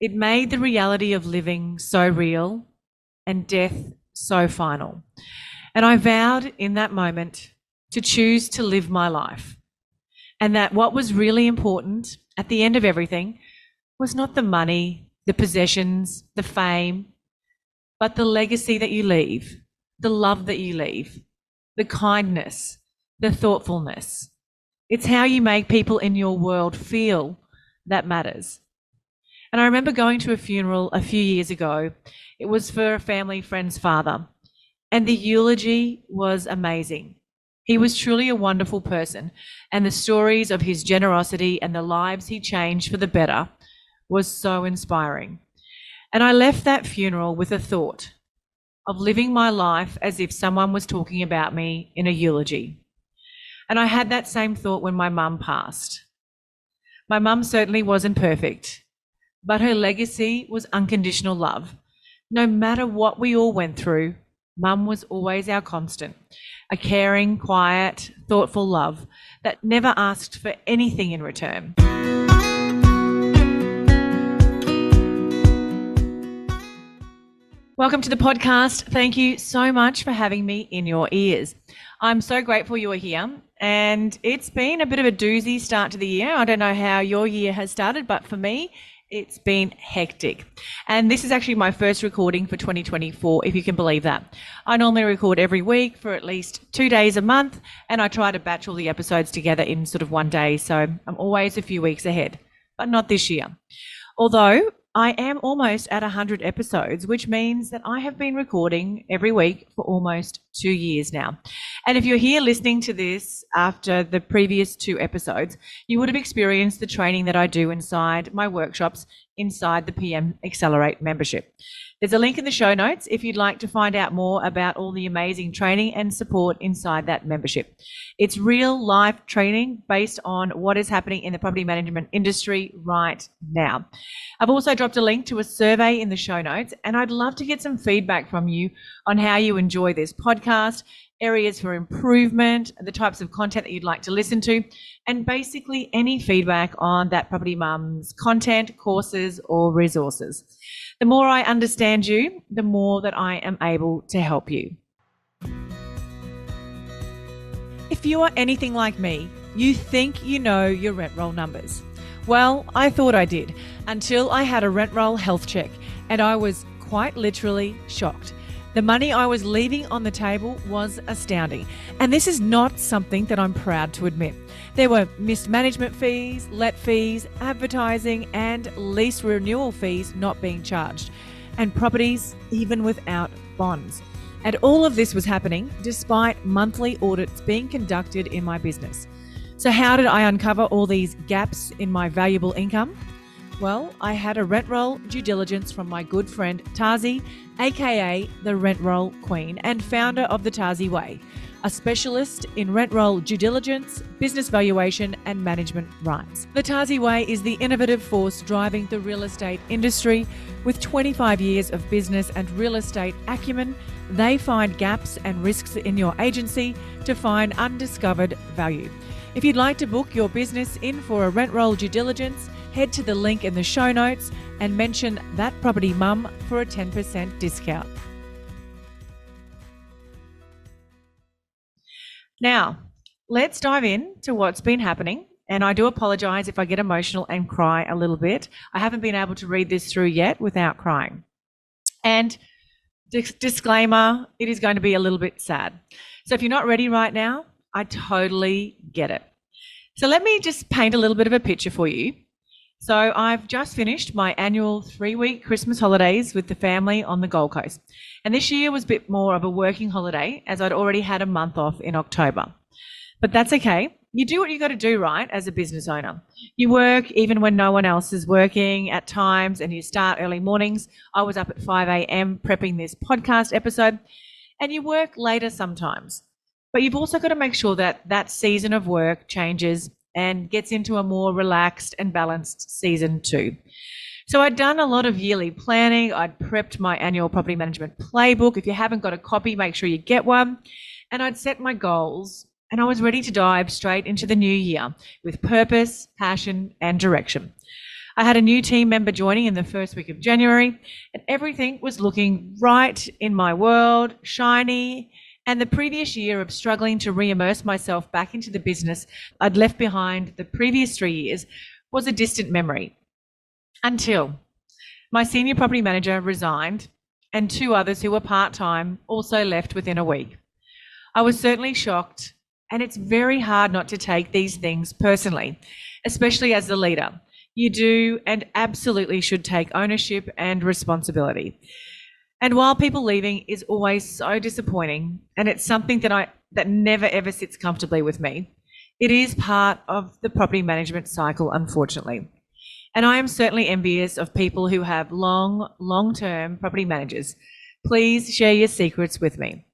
It made the reality of living so real and death so final. And I vowed in that moment to choose to live my life. And that what was really important at the end of everything was not the money, the possessions, the fame, but the legacy that you leave, the love that you leave, the kindness, the thoughtfulness. It's how you make people in your world feel that matters. And I remember going to a funeral a few years ago. It was for a family friend's father, and the eulogy was amazing. He was truly a wonderful person, and the stories of his generosity and the lives he changed for the better was so inspiring. And I left that funeral with a thought of living my life as if someone was talking about me in a eulogy. And I had that same thought when my mum passed. My mum certainly wasn't perfect, but her legacy was unconditional love. No matter what we all went through, Mum was always our constant, a caring, quiet, thoughtful love that never asked for anything in return. Welcome to the podcast. Thank you so much for having me in your ears. I'm so grateful you are here, and it's been a bit of a doozy start to the year. I don't know how your year has started, but for me, it's been hectic. And this is actually my first recording for 2024, if you can believe that. I normally record every week for at least 2 days a month, and I try to batch all the episodes together in sort of one day. So I'm always a few weeks ahead, but not this year. Although I am almost at 100 episodes, which means that I have been recording every week for almost 2 years now. And if you're here listening to this after the previous 2 episodes, you would have experienced the training that I do inside my workshops inside the PM Accelerate membership. There's a link in the show notes if you'd like to find out more about all the amazing training and support inside that membership. It's real life training based on what is happening in the property management industry right now. I've also dropped a link to a survey in the show notes, and I'd love to get some feedback from you on how you enjoy this podcast, areas for improvement, the types of content that you'd like to listen to, and basically any feedback on that Property Mum's content, courses, or resources. The more I understand you, the more that I am able to help you. If you are anything like me, you think you know your rent roll numbers. Well, I thought I did until I had a rent roll health check, and I was quite literally shocked. The money I was leaving on the table was astounding. And this is not something that I'm proud to admit. There were missed management fees, let fees, advertising, and lease renewal fees not being charged, and properties even without bonds. And all of this was happening despite monthly audits being conducted in my business. So how did I uncover all these gaps in my valuable income? Well, I had a rent roll due diligence from my good friend Tazi, aka the Rent Roll Queen and founder of the Tazi Way, a specialist in rent roll due diligence, business valuation, and management rights. The Tazi Way is the innovative force driving the real estate industry. With 25 years of business and real estate acumen, they find gaps and risks in your agency to find undiscovered value. If you'd like to book your business in for a rent roll due diligence, head to the link in the show notes and mention that Property Mum for a 10% discount. Now, let's dive into what's been happening. And I do apologise if I get emotional and cry a little bit. I haven't been able to read this through yet without crying. And disclaimer, it is going to be a little bit sad. So if you're not ready right now, I totally get it. So let me just paint a little bit of a picture for you. So I've just finished my annual 3-week Christmas holidays with the family on the Gold Coast. And this year was a bit more of a working holiday as I'd already had a month off in October. But that's okay. You do what you got to do, right, as a business owner. You work even when no one else is working at times, and you start early mornings. I was up at 5 a.m. prepping this podcast episode, and you work later sometimes. But you've also got to make sure that that season of work changes and gets into a more relaxed and balanced season too. So I'd done a lot of yearly planning. I'd prepped my annual property management playbook. If you haven't got a copy, make sure you get one. And I'd set my goals, and I was ready to dive straight into the new year with purpose, passion, and direction. I had a new team member joining in the first week of January, and everything was looking right in my world, shiny. And the previous year of struggling to re-immerse myself back into the business I'd left behind the previous 3 years was a distant memory. Until my senior property manager resigned, and 2 others who were part-time also left within a week. I was certainly shocked, and it's very hard not to take these things personally, especially as the leader. You do and absolutely should take ownership and responsibility. And while people leaving is always so disappointing, and it's something that never ever sits comfortably with me, it is part of the property management cycle, unfortunately. And I am certainly envious of people who have long-term property managers. Please share your secrets with me.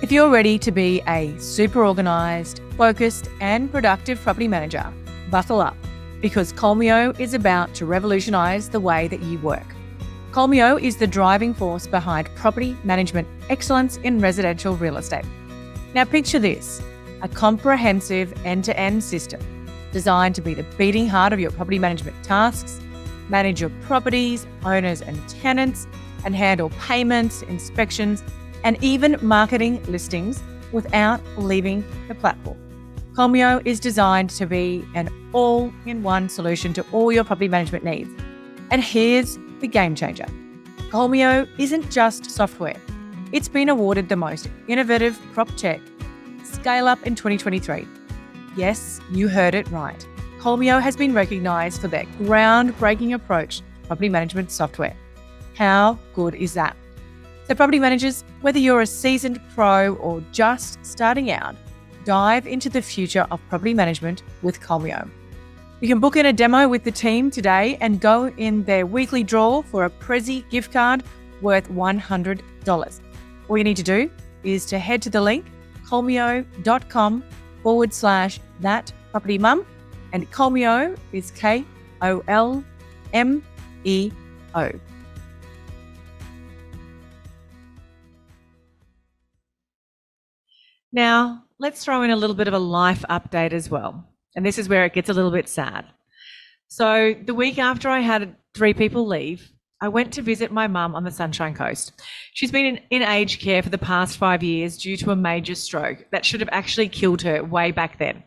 If you're ready to be a super organised, focused and productive property manager, buckle up, because Colmio is about to revolutionise the way that you work. Colmio is the driving force behind property management excellence in residential real estate. Now picture this, a comprehensive end-to-end system designed to be the beating heart of your property management tasks, manage your properties, owners and tenants, and handle payments, inspections, and even marketing listings without leaving the platform. Colmio is designed to be an all-in-one solution to all your property management needs. And here's the game changer. Colmio isn't just software. It's been awarded the most innovative prop tech scale up in 2023. Yes, you heard it right. Colmio has been recognised for their groundbreaking approach to property management software. How good is that? So property managers, whether you're a seasoned pro or just starting out, dive into the future of property management with Colmio. You can book in a demo with the team today and go in their weekly draw for a Prezi gift card worth $100. All you need to do is to head to the link colmio.com/thatpropertymum, and Colmio is Kolmeo. Now, let's throw in a little bit of a life update as well. And this is where it gets a little bit sad. So the week after I had 3 people leave, I went to visit my mum on the Sunshine Coast. She's been in aged care for the past 5 years due to a major stroke that should have actually killed her way back then.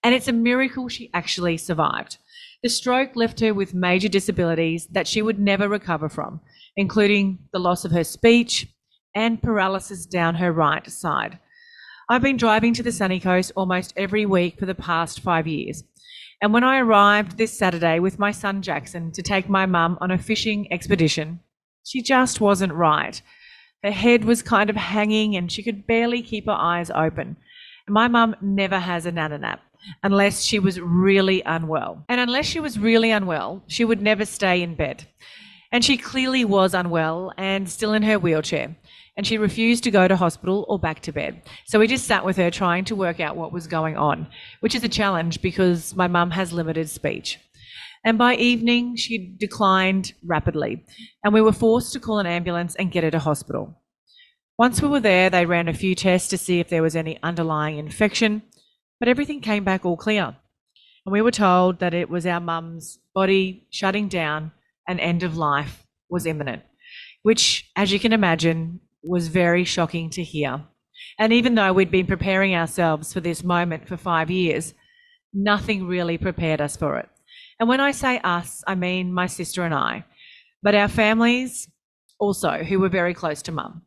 And it's a miracle she actually survived. The stroke left her with major disabilities that she would never recover from, including the loss of her speech and paralysis down her right side. I've been driving to the sunny coast almost every week for the past 5 years. And when I arrived this Saturday with my son Jackson to take my mum on a fishing expedition, she just wasn't right. Her head was kind of hanging and she could barely keep her eyes open. And my mum never has a nana nap unless she was really unwell. And unless she was really unwell, she would never stay in bed. And she clearly was unwell and still in her wheelchair. And she refused to go to hospital or back to bed. So we just sat with her trying to work out what was going on, which is a challenge because my mum has limited speech. And by evening, she declined rapidly, and we were forced to call an ambulance and get her to hospital. Once we were there, they ran a few tests to see if there was any underlying infection, but everything came back all clear. And we were told that it was our mum's body shutting down and end of life was imminent, which, as you can imagine, was very shocking to hear. And even though we'd been preparing ourselves for this moment for 5 years, nothing really prepared us for it. And when I say us, I mean my sister and I, but our families also, who were very close to mum.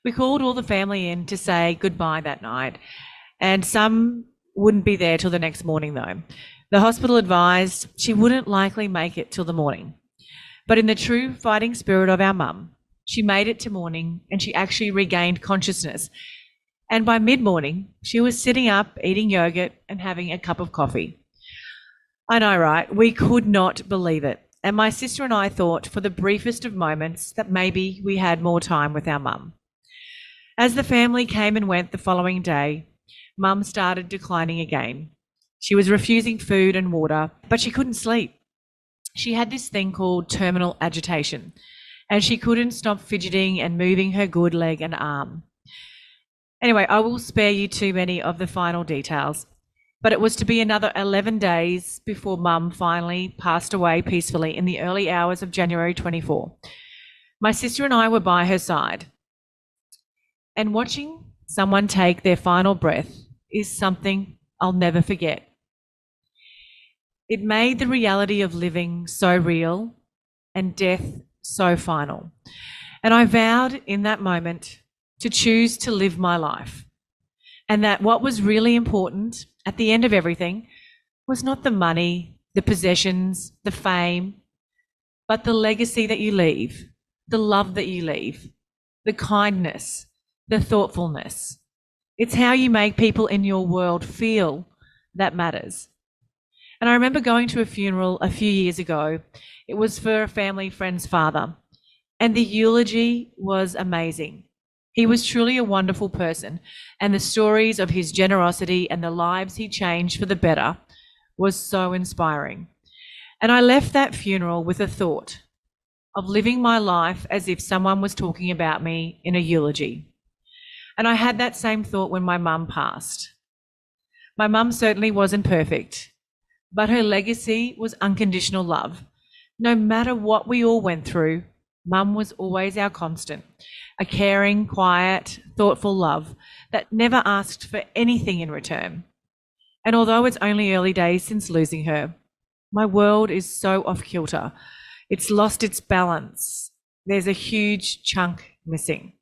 We called all the family in to say goodbye that night, and some wouldn't be there till the next morning though. The hospital advised she wouldn't likely make it till the morning. But in the true fighting spirit of our mum, she made it to morning and she actually regained consciousness. And by mid-morning, she was sitting up, eating yogurt and having a cup of coffee. I know, right? We could not believe it. And my sister and I thought for the briefest of moments that maybe we had more time with our mum. As the family came and went the following day, mum started declining again. She was refusing food and water, but she couldn't sleep. She had this thing called terminal agitation, and she couldn't stop fidgeting and moving her good leg and arm. Anyway, I will spare you too many of the final details. But it was to be another 11 days before Mum finally passed away peacefully in the early hours of January 24. My sister and I were by her side, and watching someone take their final breath is something I'll never forget. It made the reality of living so real and death so final. And I vowed in that moment to choose to live my life. And that what was really important at the end of everything was not the money, the possessions, the fame, but the legacy that you leave, the love that you leave, the kindness, the thoughtfulness. It's how you make people in your world feel that matters. And I remember going to a funeral a few years ago. It was for a family friend's father, and the eulogy was amazing. He was truly a wonderful person, and the stories of his generosity and the lives he changed for the better was so inspiring. And I left that funeral with a thought of living my life as if someone was talking about me in a eulogy. And I had that same thought when my mum passed. My mum certainly wasn't perfect, but her legacy was unconditional love. No matter what we all went through, Mum was always our constant, a caring, quiet, thoughtful love that never asked for anything in return. And although it's only early days since losing her, my world is so off kilter. It's lost its balance. There's a huge chunk missing.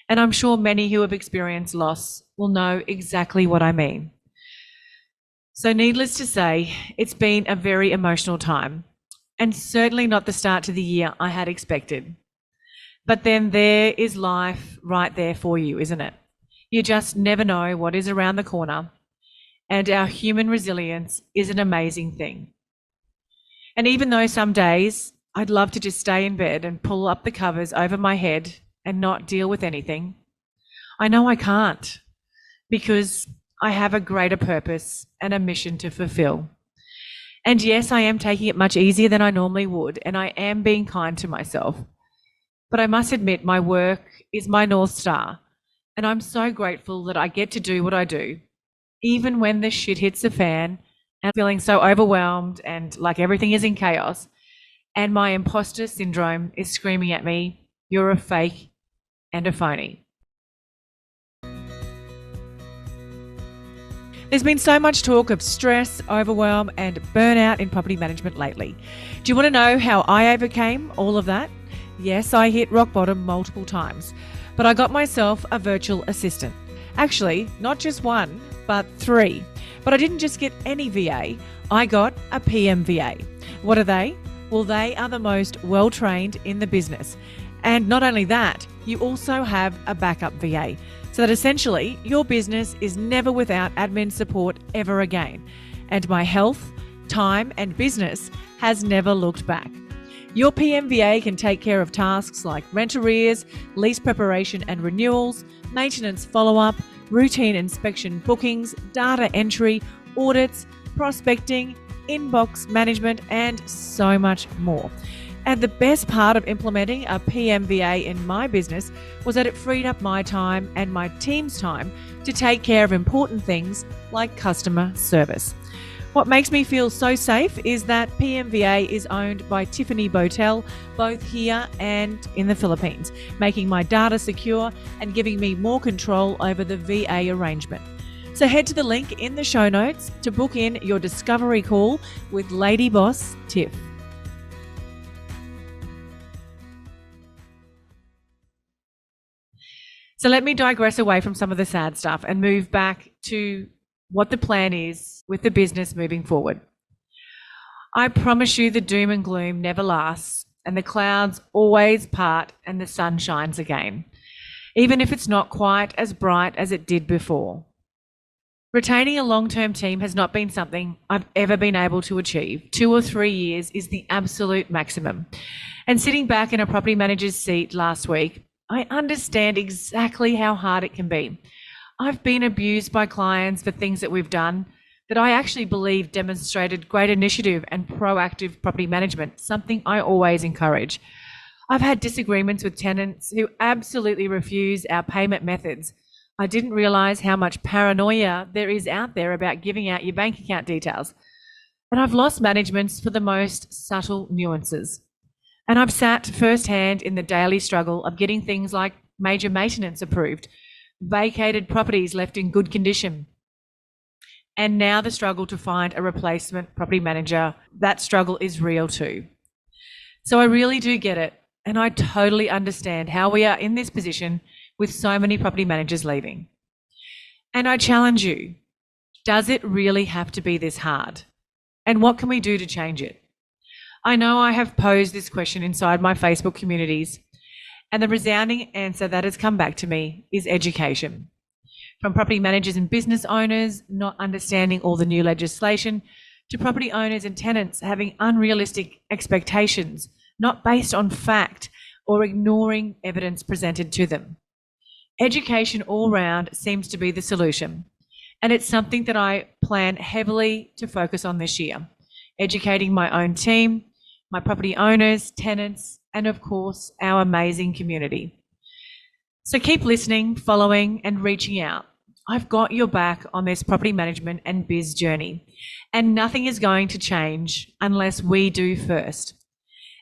And I'm sure many who have experienced loss will know exactly what I mean. So needless to say, it's been a very emotional time, and certainly not the start to the year I had expected. But then there is life right there for you, isn't it? You just never know what is around the corner, and our human resilience is an amazing thing. And even though some days I'd love to just stay in bed and pull up the covers over my head and not deal with anything, I know I can't, because I have a greater purpose and a mission to fulfill. And yes, I am taking it much easier than I normally would, and I am being kind to myself. But I must admit, my work is my North Star, and I'm so grateful that I get to do what I do, even when the shit hits the fan and feeling so overwhelmed and like everything is in chaos, and my imposter syndrome is screaming at me, "You're a fake and a phony." There's been so much talk of stress, overwhelm, and burnout in property management lately. Do you want to know how I overcame all of that? Yes, I hit rock bottom multiple times, but I got myself a virtual assistant. Actually, not just one, but 3. But I didn't just get any VA, I got a PMVA. What are they? Well, they are the most well-trained in the business. And not only that, you also have a backup VA, so that essentially your business is never without admin support ever again. And my health, time, and business has never looked back. Your PMVA can take care of tasks like rent arrears, lease preparation and renewals, maintenance follow-up, routine inspection bookings, data entry, audits, prospecting, inbox management, and so much more. And the best part of implementing a PMVA in my business was that it freed up my time and my team's time to take care of important things like customer service. What makes me feel so safe is that PMVA is owned by Tiffany Botel, both here and in the Philippines, making my data secure and giving me more control over the VA arrangement. So head to the link in the show notes to book in your discovery call with Lady Boss Tiff. So let me digress away from some of the sad stuff and move back to what the plan is with the business moving forward. I promise you the doom and gloom never lasts, and the clouds always part and the sun shines again, even if it's not quite as bright as it did before. Retaining a long-term team has not been something I've ever been able to achieve. 2 or 3 years is the absolute maximum. And sitting back in a property manager's seat last week, I understand exactly how hard it can be. I've been abused by clients for things that we've done that I actually believe demonstrated great initiative and proactive property management, something I always encourage. I've had disagreements with tenants who absolutely refuse our payment methods, I didn't realize how much paranoia there is out there about giving out your bank account details. And I've lost managements for the most subtle nuances. And I've sat firsthand in the daily struggle of getting things like major maintenance approved, vacated properties left in good condition, and now the struggle to find a replacement property manager. That struggle is real too. So I really do get it. And I totally understand how we are in this position with so many property managers leaving. And I challenge you, does it really have to be this hard? And what can we do to change it? I know I have posed this question inside my Facebook communities, and the resounding answer that has come back to me is education. From property managers and business owners not understanding all the new legislation, to property owners and tenants having unrealistic expectations, not based on fact or ignoring evidence presented to them. Education all round seems to be the solution, and it's something that I plan heavily to focus on this year, educating my own team, my property owners, tenants, and of course, our amazing community. So keep listening, following, and reaching out. I've got your back on this property management and biz journey, and nothing is going to change unless we do first.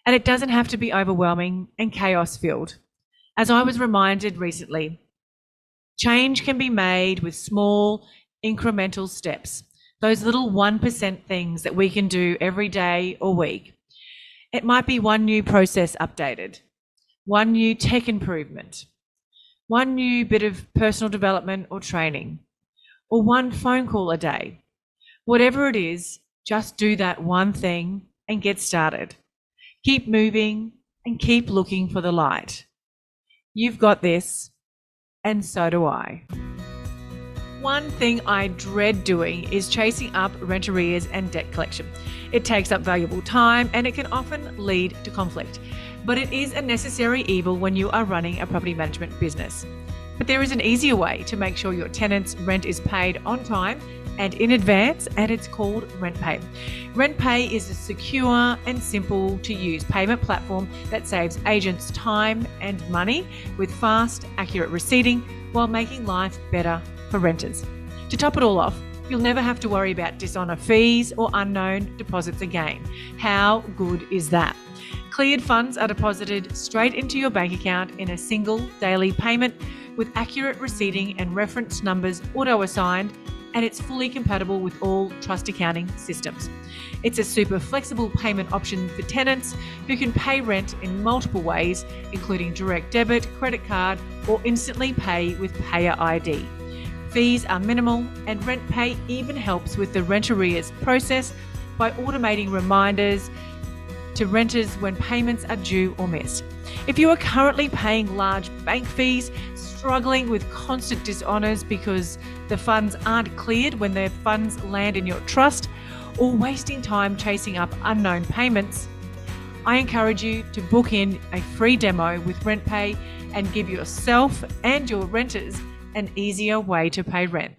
And it doesn't have to be overwhelming and chaos-filled. As I was reminded recently, change can be made with small, incremental steps, those little 1% things that we can do every day or week. It might be one new process updated, one new tech improvement, one new bit of personal development or training, or one phone call a day. Whatever it is, just do that one thing and get started. Keep moving and keep looking for the light. You've got this, and so do I. One thing I dread doing is chasing up rent arrears and debt collection. It takes up valuable time and it can often lead to conflict. But it is a necessary evil when you are running a property management business. But there is an easier way to make sure your tenants' rent is paid on time and in advance, and it's called RentPay. RentPay is a secure and simple to use payment platform that saves agents time and money with fast, accurate receipting while making life better for renters. To top it all off, you'll never have to worry about dishonor fees or unknown deposits again. How good is that? Cleared funds are deposited straight into your bank account in a single daily payment with accurate receipting and reference numbers auto-assigned, and it's fully compatible with all trust accounting systems. It's a super flexible payment option for tenants who can pay rent in multiple ways, including direct debit, credit card, or instantly pay with Payer ID. Fees are minimal, and RentPay even helps with the rent arrears process by automating reminders to renters when payments are due or missed. If you are currently paying large bank fees, struggling with constant dishonors because the funds aren't cleared when the funds land in your trust, or wasting time chasing up unknown payments, I encourage you to book in a free demo with RentPay and give yourself and your renters an easier way to pay rent.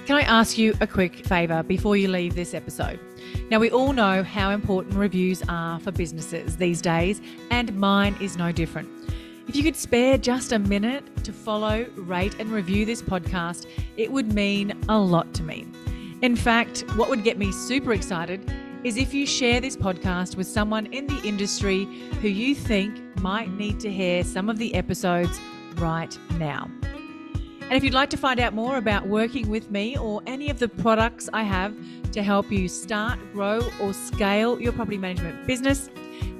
Can I ask you a quick favour before you leave this episode? Now, we all know how important reviews are for businesses these days, and mine is no different. If you could spare just a minute to follow, rate and review this podcast, it would mean a lot to me. In fact, what would get me super excited is if you share this podcast with someone in the industry who you think might need to hear some of the episodes right now. And if you'd like to find out more about working with me or any of the products I have to help you start, grow or scale your property management business,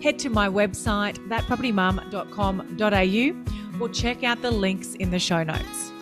head to my website, thatpropertymum.com.au, or check out the links in the show notes.